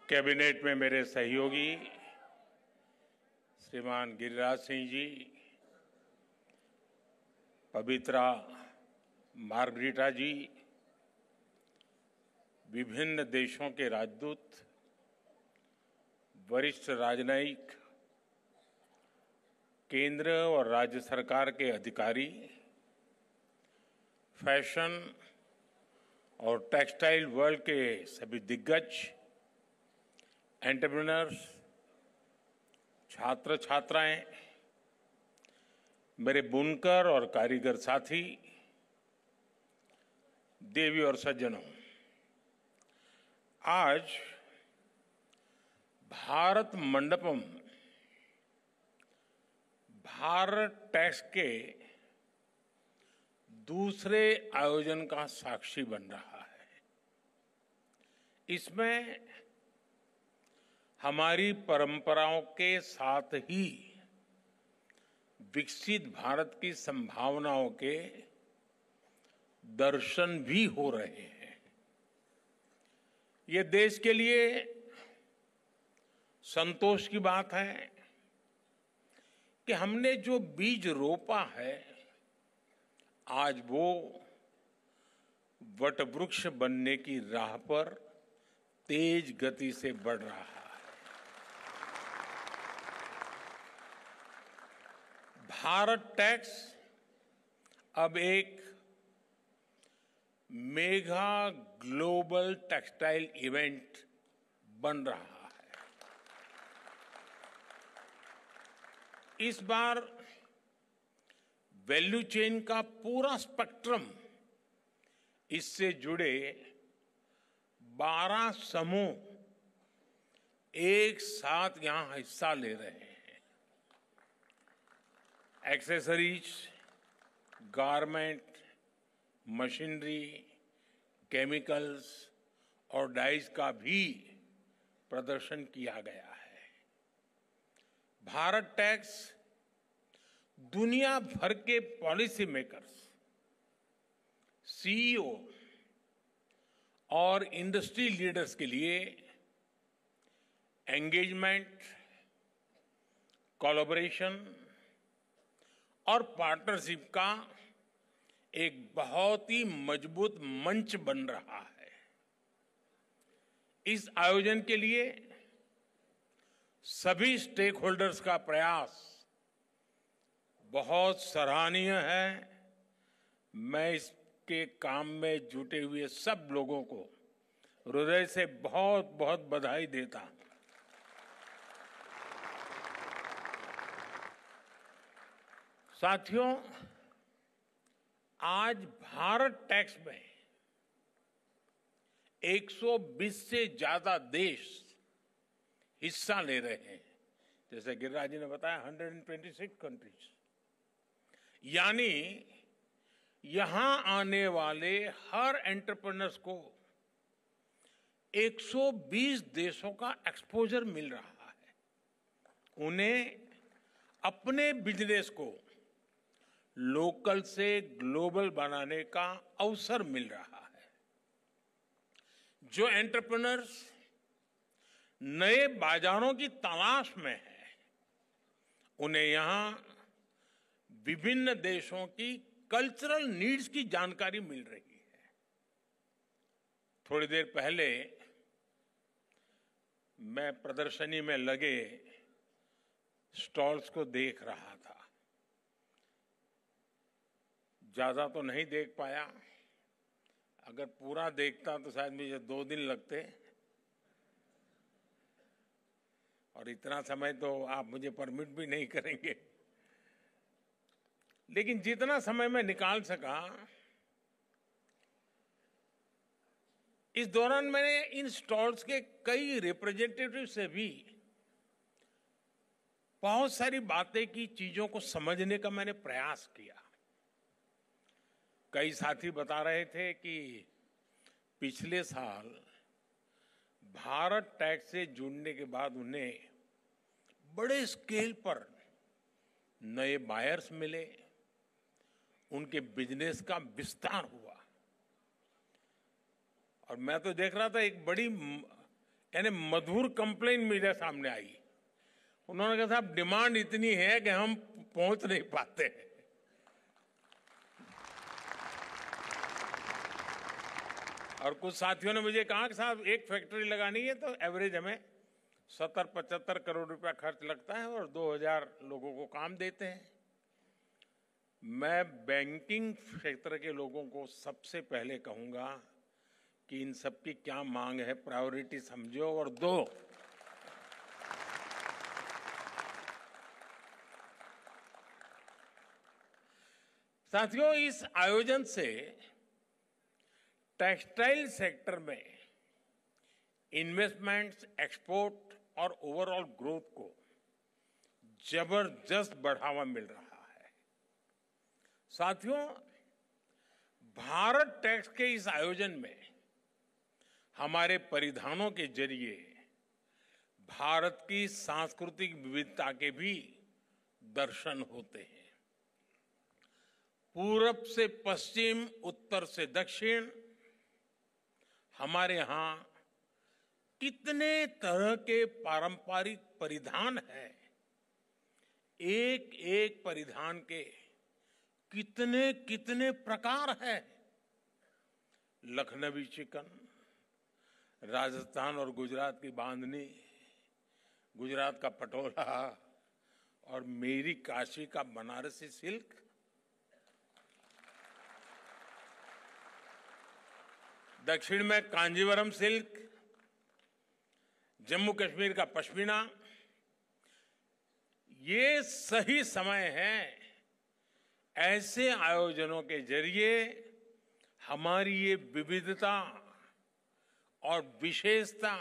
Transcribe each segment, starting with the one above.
Cabinet में मेरे सहयोगी श्रीमान गिरिराज सिंह जी, पवित्रा मार्गरीटा जी, विभिन्न देशों के राजदूत, वरिष्ठ राजनयिक, केंद्र और राज्य सरकार के अधिकारी, फैशन और टेक्सटाइल वर्ल्ड के सभी दिग्गज, एंटरप्रेन्योर्स, छात्र छात्राएं, मेरे बुनकर और कारीगर साथी, देवी और सज्जनों, आज भारत मंडपम भारत टैक्स के दूसरे आयोजन का साक्षी बन रहा है। इसमें हमारी परंपराओं के साथ ही विकसित भारत की संभावनाओं के दर्शन भी हो रहे हैं। ये देश के लिए संतोष की बात है कि हमने जो बीज रोपा है, आज वो वटवृक्ष बनने की राह पर तेज गति से बढ़ रहा है। भारत टैक्स अब एक मेगा ग्लोबल टेक्सटाइल इवेंट बन रहा है। इस बार वैल्यू चेन का पूरा स्पेक्ट्रम, इससे जुड़े 12 समूह एक साथ यहां हिस्सा ले रहे हैं। एक्सेसरीज, गारमेंट, मशीनरी, केमिकल्स और डाइज का भी प्रदर्शन किया गया है। भारत टैक्स दुनिया भर के पॉलिसी मेकर्स, सीईओ और इंडस्ट्री लीडर्स के लिए एंगेजमेंट, कोलैबोरेशन और पार्टनरशिप का एक बहुत ही मजबूत मंच बन रहा है। इस आयोजन के लिए सभी स्टेक होल्डर्स का प्रयास बहुत सराहनीय है। मैं इसके काम में जुटे हुए सब लोगों को हृदय से बहुत बहुत बधाई देता हूं। साथियों, आज भारत टैक्स में 120 से ज्यादा देश हिस्सा ले रहे हैं। जैसे गिरिराज जी ने बताया, 126 कंट्रीज, यानी यहां आने वाले हर एंटरप्रेन्योर्स को 120 देशों का एक्सपोजर मिल रहा है। उन्हें अपने बिजनेस को लोकल से ग्लोबल बनाने का अवसर मिल रहा है। जो एंटरप्रेन्योर्स नए बाजारों की तलाश में हैं, उन्हें यहां विभिन्न देशों की कल्चरल नीड्स की जानकारी मिल रही है। थोड़ी देर पहले मैं प्रदर्शनी में लगे स्टॉल्स को देख रहा था। ज्यादा तो नहीं देख पाया। अगर पूरा देखता तो शायद मुझे 2 दिन लगते, और इतना समय तो आप मुझे परमिट भी नहीं करेंगे। लेकिन जितना समय मैं निकाल सका, इस दौरान मैंने इन स्टॉल्स के कई रिप्रेजेंटेटिव से भी बहुत सारी बातें की, चीजों को समझने का मैंने प्रयास किया। कई साथी बता रहे थे कि पिछले साल भारत टैक्स से जुड़ने के बाद उन्हें बड़े स्केल पर नए बायर्स मिले, उनके बिजनेस का विस्तार हुआ। और मैं तो देख रहा था, एक बड़ी यानी मधुर कंप्लेन मेरे सामने आई। उन्होंने कहा साहब डिमांड इतनी है कि हम पहुंच नहीं पाते हैं। और कुछ साथियों ने मुझे कहा कि साहब एक फैक्ट्री लगानी है तो एवरेज हमें 70-75 करोड़ रुपया खर्च लगता है और 2000 लोगों को काम देते हैं। मैं बैंकिंग क्षेत्र के लोगों को सबसे पहले कहूंगा कि इन सब की क्या मांग है, प्रायोरिटी समझो और दो। साथियों, इस आयोजन से टेक्सटाइल सेक्टर में इन्वेस्टमेंट्स, एक्सपोर्ट और ओवरऑल ग्रोथ को जबरदस्त बढ़ावा मिल रहा है। साथियों, भारत टैक्स के इस आयोजन में हमारे परिधानों के जरिए भारत की सांस्कृतिक विविधता के भी दर्शन होते हैं। पूरब से पश्चिम, उत्तर से दक्षिण, हमारे यहां कितने तरह के पारंपरिक परिधान हैं। एक एक परिधान के कितने कितने प्रकार हैं। लखनवी चिकन, राजस्थान और गुजरात की बांधनी, गुजरात का पटोला और मेरी काशी का बनारसी सिल्क, दक्षिण में कांजीवरम सिल्क, जम्मू कश्मीर का पश्मीना। ये सही समय है ऐसे आयोजनों के जरिए हमारी ये विविधता और विशेषता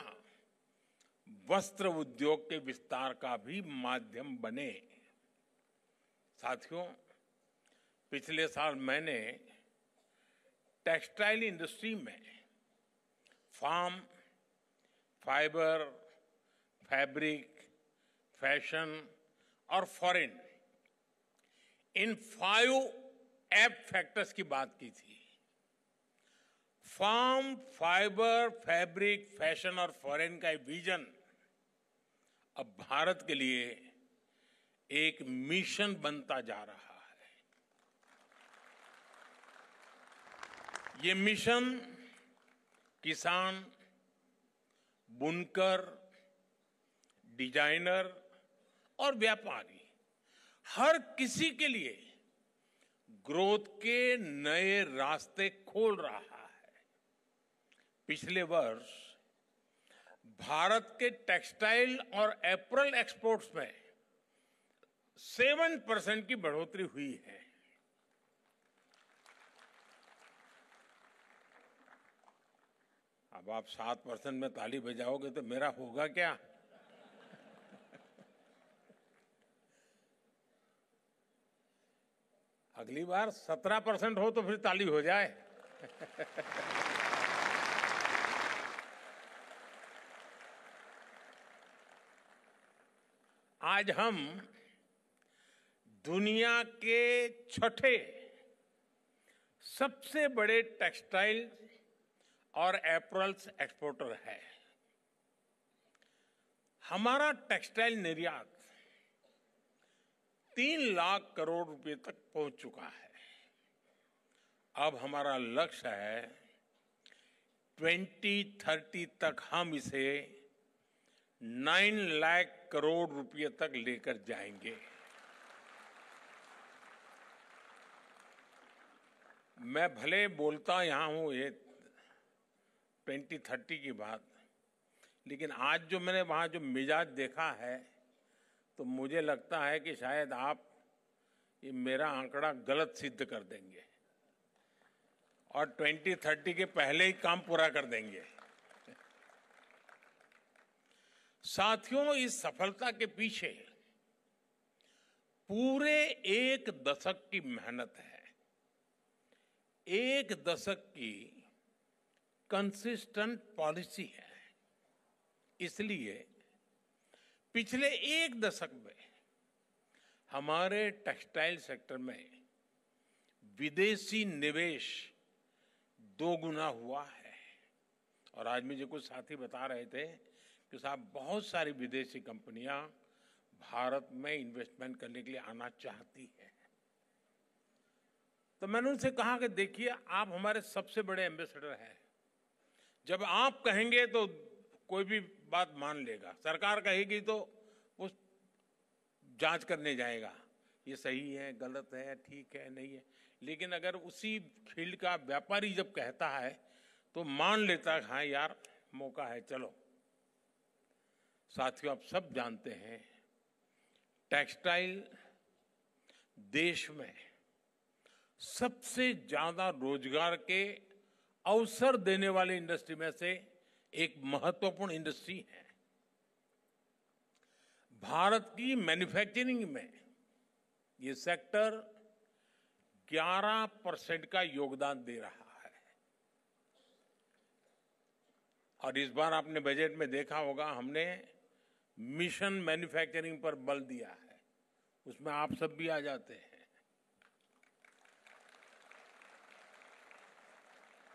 वस्त्र उद्योग के विस्तार का भी माध्यम बने। साथियों, पिछले साल मैंने टेक्सटाइल इंडस्ट्री में फार्म, फाइबर, फैब्रिक, फैशन और फॉरेन, इन 5 एप फैक्टर्स की बात की थी। फार्म, फाइबर, फैब्रिक, फैशन और फॉरेन का विजन अब भारत के लिए एक मिशन बनता जा रहा है। ये मिशन किसान, बुनकर, डिजाइनर और व्यापारी, हर किसी के लिए ग्रोथ के नए रास्ते खोल रहा है। पिछले वर्ष भारत के टेक्सटाइल और एपरल एक्सपोर्ट्स में 7% की बढ़ोतरी हुई है। अब आप 7% में ताली बजाओगे तो मेरा होगा क्या? अगली बार 17% हो तो फिर ताली हो जाए। आज हम दुनिया के छठे सबसे बड़े टेक्सटाइल और एपरल्स एक्सपोर्टर है। हमारा टेक्सटाइल निर्यात 3 लाख करोड़ रुपए तक पहुंच चुका है। अब हमारा लक्ष्य है 2030 तक हम इसे 9 लाख करोड़ रुपए तक लेकर जाएंगे। मैं भले बोलता यहां हूं ये 2030 की बात, लेकिन आज जो मैंने वहां जो मिजाज देखा है तो मुझे लगता है कि शायद आप ये मेरा आंकड़ा गलत सिद्ध कर देंगे और 2030 के पहले ही काम पूरा कर देंगे। साथियों, इस सफलता के पीछे पूरे 1 दशक की मेहनत है। 1 दशक की कंसिस्टेंट पॉलिसी है। इसलिए पिछले 1 दशक में हमारे टेक्सटाइल सेक्टर में विदेशी निवेश 2 गुना हुआ है। और आज मुझे कुछ साथी बता रहे थे कि साहब बहुत सारी विदेशी कंपनियां भारत में इन्वेस्टमेंट करने के लिए आना चाहती हैं। तो मैंने उनसे कहा कि देखिए, आप हमारे सबसे बड़े एम्बेसडर हैं। जब आप कहेंगे तो कोई भी बात मान लेगा, सरकार कहेगी तो वो जांच करने जाएगा, ये सही है, गलत है, ठीक है, नहीं है। लेकिन अगर उसी फील्ड का व्यापारी जब कहता है तो मान लेता है, हाँ यार मौका है, चलो। साथियों, आप सब जानते हैं टेक्सटाइल देश में सबसे ज्यादा रोजगार के अवसर देने वाली इंडस्ट्री में से एक महत्वपूर्ण इंडस्ट्री है। भारत की मैन्युफैक्चरिंग में ये सेक्टर 11% का योगदान दे रहा है। और इस बार आपने बजट में देखा होगा, हमने मिशन मैन्युफैक्चरिंग पर बल दिया है। उसमें आप सब भी आ जाते हैं।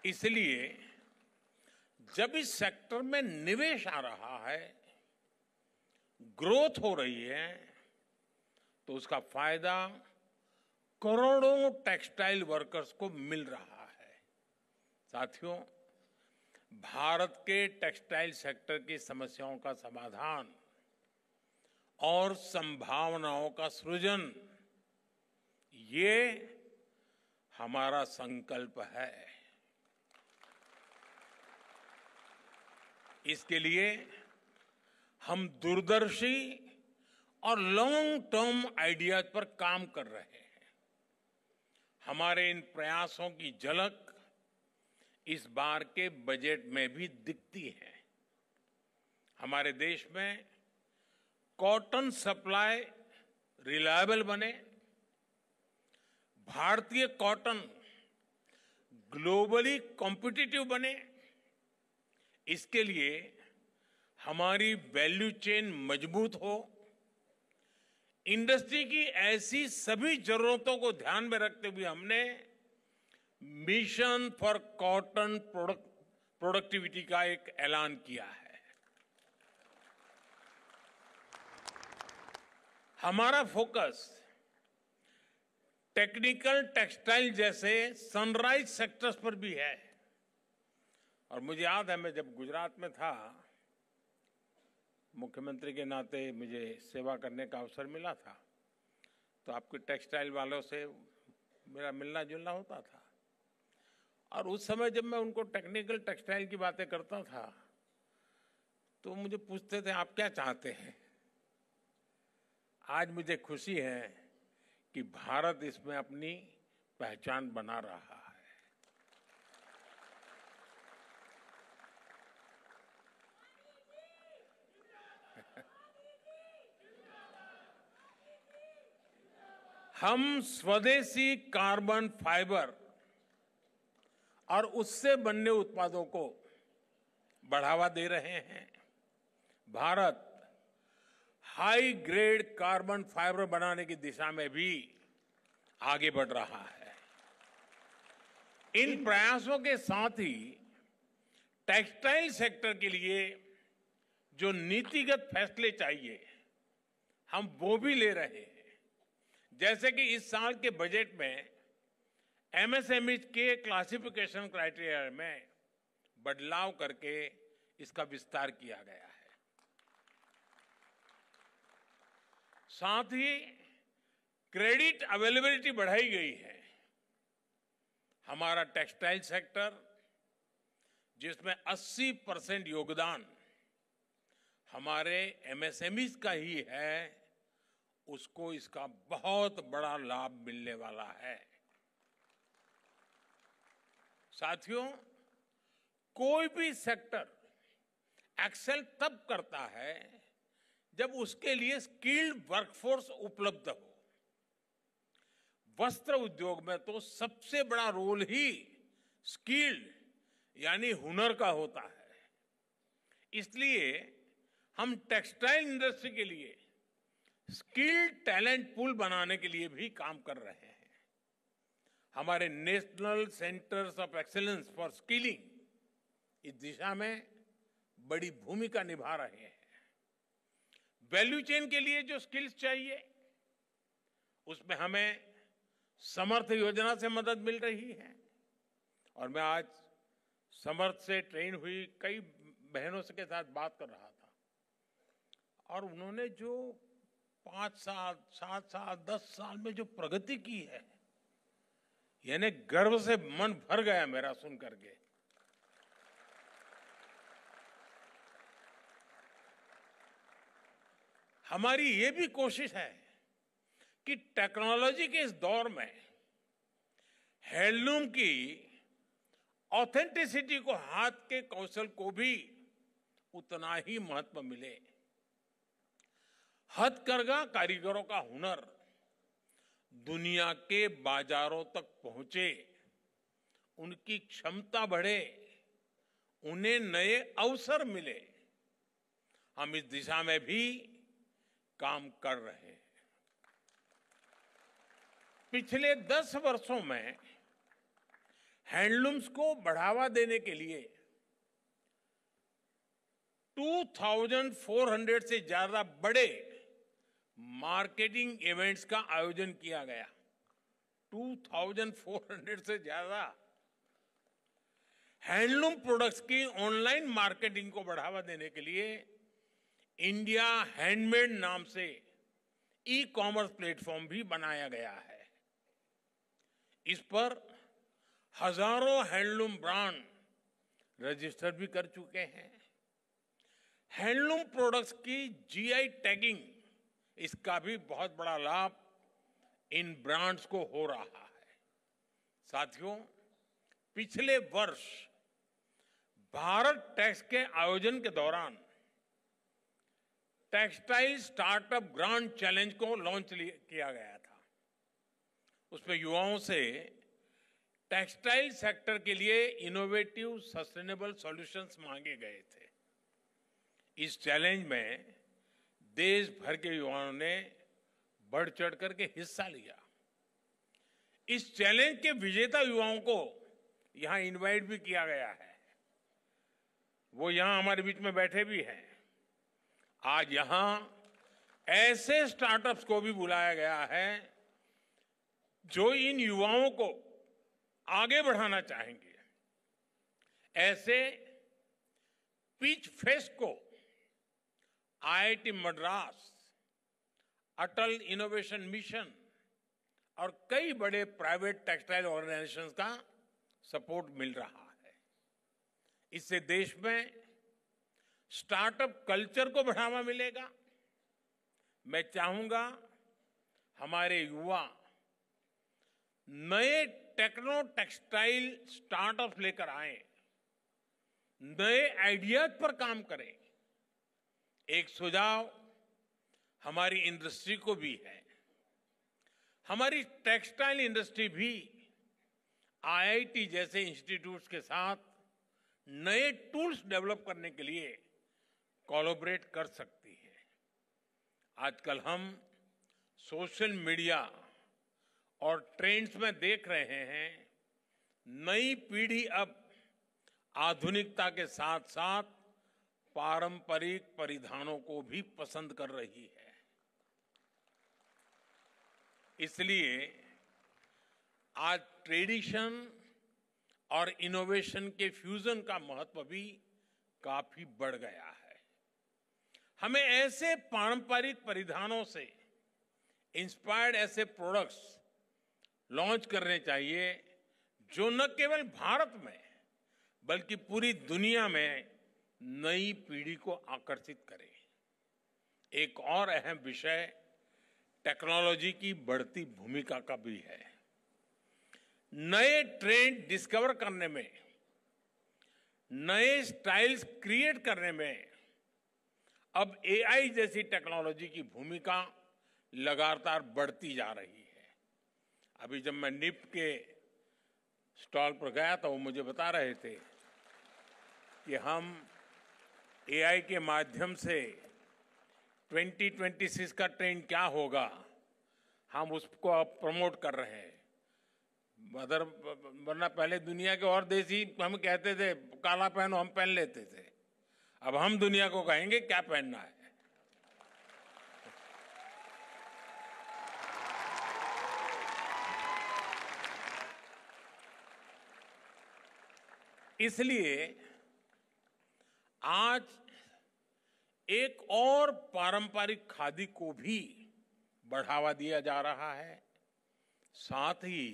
इसलिए जब इस सेक्टर में निवेश आ रहा है, ग्रोथ हो रही है, तो उसका फायदा करोड़ों टेक्सटाइल वर्कर्स को मिल रहा है। साथियों, भारत के टेक्सटाइल सेक्टर की समस्याओं का समाधान और संभावनाओं का सृजन, ये हमारा संकल्प है। इसके लिए हम दूरदर्शी और लॉन्ग टर्म आइडियाज पर काम कर रहे हैं। हमारे इन प्रयासों की झलक इस बार के बजट में भी दिखती है। हमारे देश में कॉटन सप्लाई रिलायबल बने, भारतीय कॉटन ग्लोबली कॉम्पिटिटिव बने, इसके लिए हमारी वैल्यू चेन मजबूत हो। इंडस्ट्री की ऐसी सभी जरूरतों को ध्यान में रखते हुए हमने मिशन फॉर कॉटन प्रोडक्टिविटी का एक ऐलान किया है। हमारा फोकस टेक्निकल टेक्सटाइल जैसे सनराइज सेक्टर्स पर भी है। और मुझे याद है, मैं जब गुजरात में था, मुख्यमंत्री के नाते मुझे सेवा करने का अवसर मिला था, तो आपके टेक्सटाइल वालों से मेरा मिलना जुलना होता था। और उस समय जब मैं उनको टेक्निकल टेक्सटाइल की बातें करता था, तो मुझे पूछते थे आप क्या चाहते हैं। आज मुझे खुशी है कि भारत इसमें अपनी पहचान बना रहा है। हम स्वदेशी कार्बन फाइबर और उससे बनने उत्पादों को बढ़ावा दे रहे हैं। Bharat high grade carbon fibre बनाने की दिशा में भी आगे बढ़ रहा है। इन प्रयासों के साथ ही टेक्सटाइल सेक्टर के लिए जो नीतिगत फैसले चाहिए, हम वो भी ले रहे हैं। जैसे कि इस साल के बजट में एमएसएमई के क्लासिफिकेशन क्राइटेरिया में बदलाव करके इसका विस्तार किया गया है। साथ ही क्रेडिट अवेलेबिलिटी बढ़ाई गई है। हमारा टेक्सटाइल सेक्टर, जिसमें 80% योगदान हमारे एमएसएमईज का ही है, उसको इसका बहुत बड़ा लाभ मिलने वाला है। साथियों, कोई भी सेक्टर एक्सेल तब करता है जब उसके लिए स्किल्ड वर्कफोर्स उपलब्ध हो। वस्त्र उद्योग में तो सबसे बड़ा रोल ही स्किल्ड यानी हुनर का होता है। इसलिए हम टेक्सटाइल इंडस्ट्री के लिए स्किल्ड टैलेंट पूल बनाने के लिए भी काम कर रहे हैं। हमारे national centres of excellence for skilling इस दिशा में बड़ी भूमिका निभा रहे हैं। वैल्यू चेन के लिए जो स्किल्स चाहिए, उसमें हमें समर्थ योजना से मदद मिल रही है। और मैं आज समर्थ से ट्रेन हुई कई बहनों से के साथ बात कर रहा था, और उन्होंने जो 5 साल, 7 साल, 10 साल में जो प्रगति की है, यानी गर्व से मन भर गया मेरा सुन करके। हमारी ये भी कोशिश है कि टेक्नोलॉजी के इस दौर में हैंडलूम की ऑथेंटिसिटी को, हाथ के कौशल को भी उतना ही महत्व मिले। हथकरघा कारीगरों का हुनर दुनिया के बाजारों तक पहुंचे, उनकी क्षमता बढ़े, उन्हें नए अवसर मिले। हम इस दिशा में भी काम कर रहे हैं। पिछले 10 वर्षों में हैंडलूम्स को बढ़ावा देने के लिए 2400 से ज्यादा बड़े मार्केटिंग इवेंट्स का आयोजन किया गया। 2400 से ज्यादा हैंडलूम प्रोडक्ट्स की ऑनलाइन मार्केटिंग को बढ़ावा देने के लिए इंडिया हैंडमेड नाम से ई-कॉमर्स प्लेटफॉर्म भी बनाया गया है। इस पर हजारों हैंडलूम ब्रांड रजिस्टर भी कर चुके हैं। हैंडलूम प्रोडक्ट्स की जीआई टैगिंग, इसका भी बहुत बड़ा लाभ इन ब्रांड्स को हो रहा है। साथियों, पिछले वर्ष भारत टैक्स के आयोजन के दौरान टेक्सटाइल स्टार्टअप ग्रांड चैलेंज को लॉन्च किया गया था। उसमें युवाओं से टेक्सटाइल सेक्टर के लिए इनोवेटिव सस्टेनेबल सॉल्यूशंस मांगे गए थे। इस चैलेंज में देश भर के युवाओं ने बढ़ चढ़ करके हिस्सा लिया। इस चैलेंज के विजेता युवाओं को यहां इनवाइट भी किया गया है। वो यहां हमारे बीच में बैठे भी हैं। आज यहां ऐसे स्टार्टअप्स को भी बुलाया गया है जो इन युवाओं को आगे बढ़ाना चाहेंगे। ऐसे पिच फेस्ट को आईआईटी मद्रास, अटल इनोवेशन मिशन और कई बड़े प्राइवेट टेक्सटाइल ऑर्गेनाइजेशंस का सपोर्ट मिल रहा है। इससे देश में स्टार्टअप कल्चर को बढ़ावा मिलेगा। मैं चाहूंगा हमारे युवा नए टेक्नो टेक्सटाइल स्टार्टअप लेकर आए, नए आइडियाज पर काम करें। एक सुझाव हमारी इंडस्ट्री को भी है। हमारी टेक्सटाइल इंडस्ट्री भी आईआईटी जैसे इंस्टीट्यूट्स के साथ नए टूल्स डेवलप करने के लिए कोलैबोरेट कर सकती है। आजकल हम सोशल मीडिया और ट्रेंड्स में देख रहे हैं, नई पीढ़ी अब आधुनिकता के साथ साथ पारंपरिक परिधानों को भी पसंद कर रही है। इसलिए आज ट्रेडिशन और इनोवेशन के फ्यूजन का महत्व भी काफी बढ़ गया है। हमें ऐसे पारंपरिक परिधानों से इंस्पायर्ड ऐसे प्रोडक्ट्स लॉन्च करने चाहिए जो न केवल भारत में बल्कि पूरी दुनिया में नई पीढ़ी को आकर्षित करे। एक और अहम विषय टेक्नोलॉजी की बढ़ती भूमिका का भी है। नए ट्रेंड डिस्कवर करने में, नए स्टाइल्स क्रिएट करने में अब एआई जैसी टेक्नोलॉजी की भूमिका लगातार बढ़ती जा रही है। अभी जब मैं निफ्ट के स्टॉल पर गया तो वो मुझे बता रहे थे कि हम एआई के माध्यम से 2026 का ट्रेंड क्या होगा, हम उसको अब प्रमोट कर रहे हैं। वरना पहले दुनिया के और देश ही हम कहते थे काला पहनो, हम पहन लेते थे। अब हम दुनिया को कहेंगे क्या पहनना है। इसलिए आज एक और पारंपरिक खादी को भी बढ़ावा दिया जा रहा है, साथ ही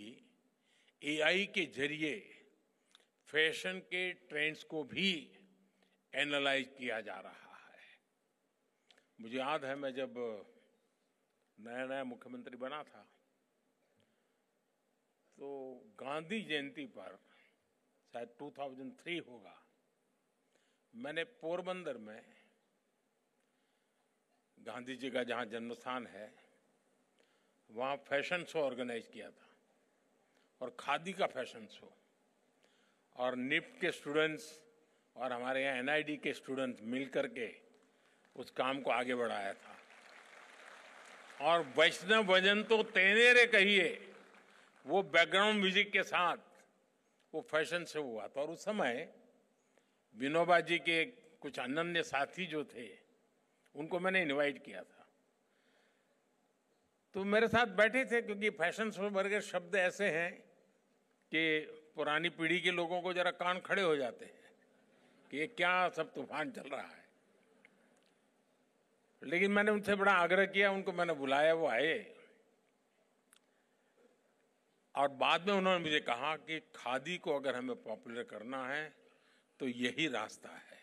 एआई के जरिए फैशन के ट्रेंड्स को भी एनालाइज किया जा रहा है। मुझे याद है, मैं जब नया नया मुख्यमंत्री बना था तो गांधी जयंती पर, शायद 2003 होगा, मैंने पोरबंदर में गांधी जी का जहां जन्म स्थान है वहां फैशन शो ऑर्गेनाइज किया था, और खादी का फैशन शो, और निफ्ट के स्टूडेंट्स और हमारे यहाँ एनआईडी के स्टूडेंट्स मिलकर के उस काम को आगे बढ़ाया था। और वैष्णव भजन तो तेनेरे कहिए, वो बैकग्राउंड म्यूजिक के साथ वो फैशन शो हुआ था। और उस समय विनोबा जी के कुछ अनन्य साथी जो थे उनको मैंने इनवाइट किया था, तो मेरे साथ बैठे थे, क्योंकि फैशन शो वर्गे शब्द ऐसे हैं कि पुरानी पीढ़ी के लोगों को जरा कान खड़े हो जाते हैं कि ये क्या सब तूफान चल रहा है। लेकिन मैंने उनसे बड़ा आग्रह किया, उनको मैंने बुलाया, वो आए, और बाद में उन्होंने मुझे कहा कि खादी को अगर हमें पॉपुलर करना है तो यही रास्ता है।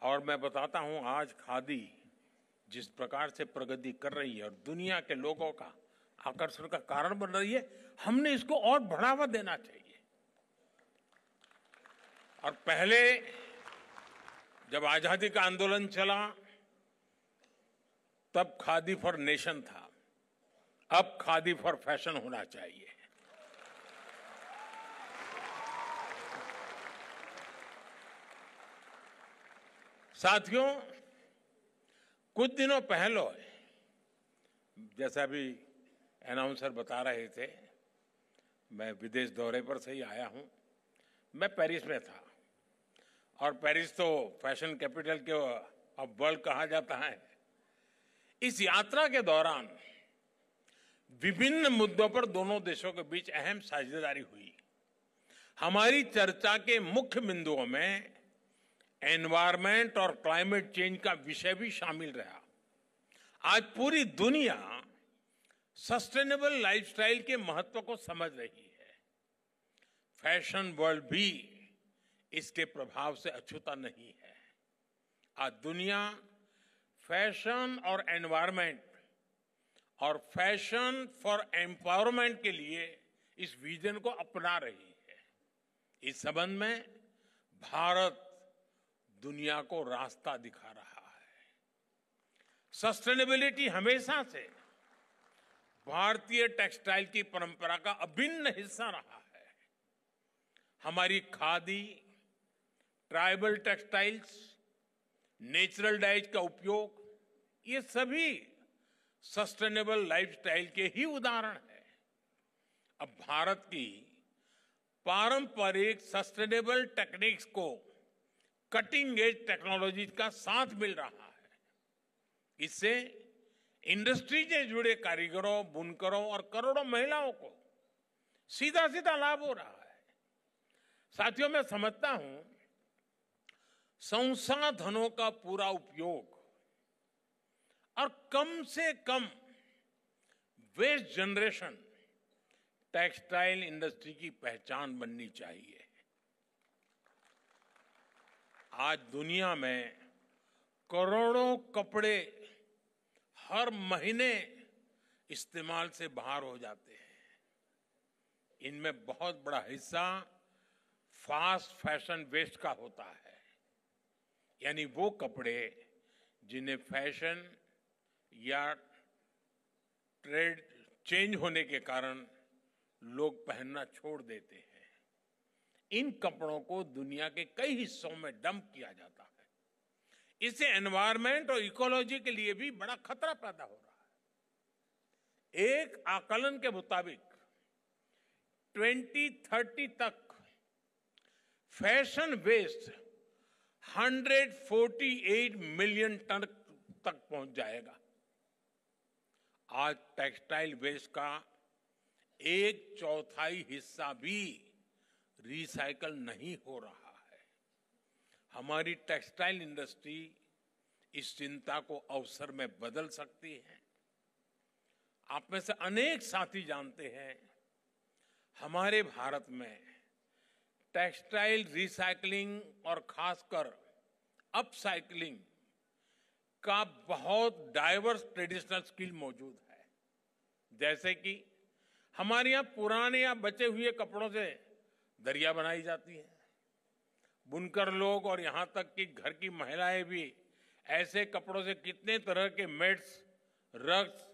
और मैं बताता हूं, आज खादी जिस प्रकार से प्रगति कर रही है और दुनिया के लोगों का आकर्षण का कारण बन रही है, हमने इसको और बढ़ावा देना चाहिए। और पहले जब आजादी का आंदोलन चला तब खादी फॉर नेशन था, अब खादी फॉर फैशन होना चाहिए। साथियों, कुछ दिनों पहले, जैसा अभी अनाउंसर बता रहे थे, मैं विदेश दौरे पर से ही आया हूं। मैं पेरिस में था, और पेरिस तो फैशन कैपिटल के ऑफ वर्ल्ड कहा जाता है। इस यात्रा के दौरान विभिन्न मुद्दों पर दोनों देशों के बीच अहम साझेदारी हुई। हमारी चर्चा के मुख्य बिंदुओं में एनवायरमेंट और क्लाइमेट चेंज का विषय भी शामिल रहा। आज पूरी दुनिया सस्टेनेबल लाइफस्टाइल के महत्व को समझ रही है। फैशन वर्ल्ड भी इसके प्रभाव से अछूता नहीं है। आज दुनिया फैशन और एनवायरमेंट और फैशन फॉर एम्पावरमेंट के लिए इस विजन को अपना रही है। इस संबंध में भारत दुनिया को रास्ता दिखा रहा है। सस्टेनेबिलिटी हमेशा से भारतीय टेक्सटाइल की परंपरा का अभिन्न हिस्सा रहा है। हमारी khadi, tribal textiles, natural dyes का उपयोग, ये सभी सस्टेनेबल लाइफस्टाइल के ही उदाहरण हैं। अब भारत की पारंपरिक सस्टेनेबल टेक्निक्स को कटिंग एज टेक्नोलॉजी का साथ मिल रहा है। इससे इंडस्ट्री से जुड़े कारीगरों, बुनकरों और करोड़ों महिलाओं को सीधा सीधा लाभ हो रहा है। साथियों, मैं समझता हूं संसाधनों का पूरा उपयोग और कम से कम वेस्ट जनरेशन टेक्सटाइल इंडस्ट्री की पहचान बननी चाहिए। आज दुनिया में करोड़ों कपड़े हर महीने इस्तेमाल से बाहर हो जाते हैं। इनमें बहुत बड़ा हिस्सा फास्ट फैशन वेस्ट का होता है, यानी वो कपड़े जिन्हें फैशन या ट्रेंड चेंज होने के कारण लोग पहनना छोड़ देते हैं। इन कपड़ों को दुनिया के कई हिस्सों में डंप किया जाता है। इससे एनवायरनमेंट और इकोलॉजी के लिए भी बड़ा खतरा पैदा हो रहा है। एक आकलन के मुताबिक 2030 तक फैशन वेस्ट 148 मिलियन टन तक पहुंच जाएगा। आज टेक्सटाइल वेस्ट का 1/4 हिस्सा भी रिसाइकल नहीं हो रहा है। हमारी टेक्सटाइल इंडस्ट्री इस चिंता को अवसर में बदल सकती है। आप में से अनेक साथी जानते हैं, हमारे भारत में टेक्सटाइल रिसाइकलिंग और खासकर अपसाइकलिंग का बहुत डाइवर्स ट्रेडिशनल स्किल मौजूद है। जैसे कि हमारे यहाँ पुराने या बचे हुए कपड़ों से दरिया बनाई जाती है। बुनकर लोग और यहाँ तक कि घर की महिलाएं भी ऐसे कपड़ों से कितने तरह के मैट्स, रग्स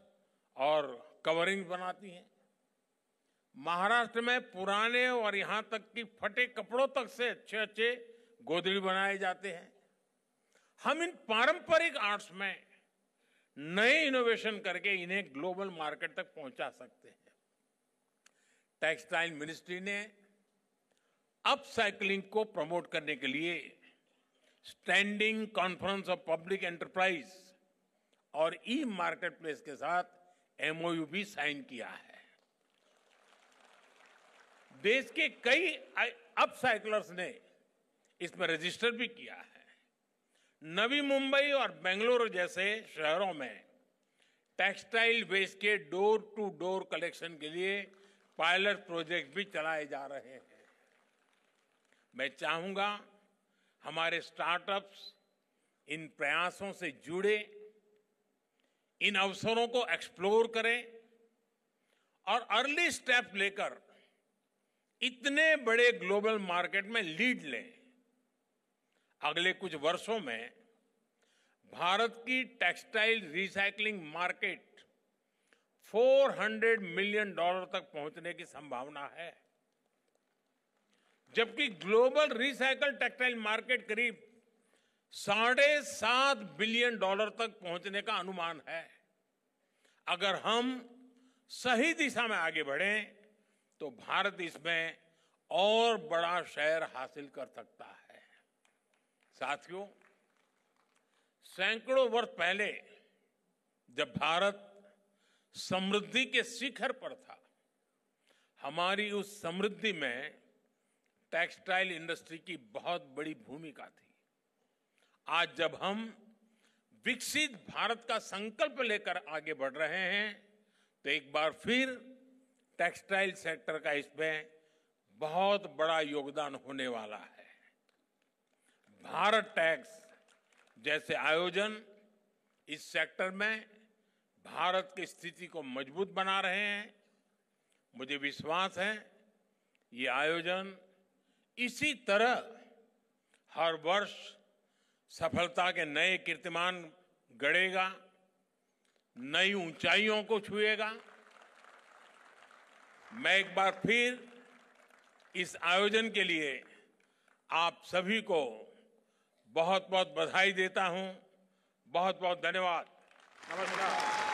और कवरिंग बनाती हैं। महाराष्ट्र में पुराने और यहाँ तक कि फटे कपड़ों तक से अच्छे अच्छे गोदड़ी बनाए जाते हैं। हम इन पारंपरिक आर्ट्स में नए इनोवेशन करके इन्हें ग्लोबल मार्केट तक पहुंचा सकते हैं। टेक्सटाइल मिनिस्ट्री ने अपसाइक्लिंग को प्रमोट करने के लिए standing conference of public enterprise और ई मार्केट प्लेस के साथ एमओयू भी साइन किया है। देश के कई अपसाइक्लर्स ने इसमें रजिस्टर भी किया है। नवी मुंबई और बेंगलुरु जैसे शहरों में टेक्सटाइल वेस्ट के डोर टू डोर कलेक्शन के लिए पायलट प्रोजेक्ट भी चलाए जा रहे हैं। मैं चाहूंगा हमारे स्टार्टअप्स इन प्रयासों से जुड़े, इन अवसरों को एक्सप्लोर करें और अर्ली स्टेप लेकर इतने बड़े ग्लोबल मार्केट में लीड लें। अगले कुछ वर्षों में भारत की टेक्सटाइल रिसाइकलिंग मार्केट $400 मिलियन तक पहुंचने की संभावना है, जबकि ग्लोबल रिसाइकल टेक्सटाइल मार्केट करीब $7.5 बिलियन तक पहुंचने का अनुमान है। अगर हम सही दिशा में आगे बढ़ें तो भारत इसमें और बड़ा शेयर हासिल कर सकता है। साथियों, सैकड़ों वर्ष पहले जब भारत समृद्धि के शिखर पर था, हमारी उस समृद्धि में टेक्सटाइल इंडस्ट्री की बहुत बड़ी भूमिका थी। आज जब हम विकसित भारत का संकल्प लेकर आगे बढ़ रहे हैं तो एक बार फिर टेक्सटाइल सेक्टर का इसमें बहुत बड़ा योगदान होने वाला है। भारत टैक्स जैसे आयोजन इस सेक्टर में भारत की स्थिति को मजबूत बना रहे हैं। मुझे विश्वास है ये आयोजन इसी तरह हर वर्ष सफलता के नए कीर्तिमान गढ़ेगा, नई ऊंचाइयों को छुएगा। मैं एक बार फिर इस आयोजन के लिए आप सभी को बहुत बहुत बधाई देता हूं। बहुत बहुत धन्यवाद। नमस्कार।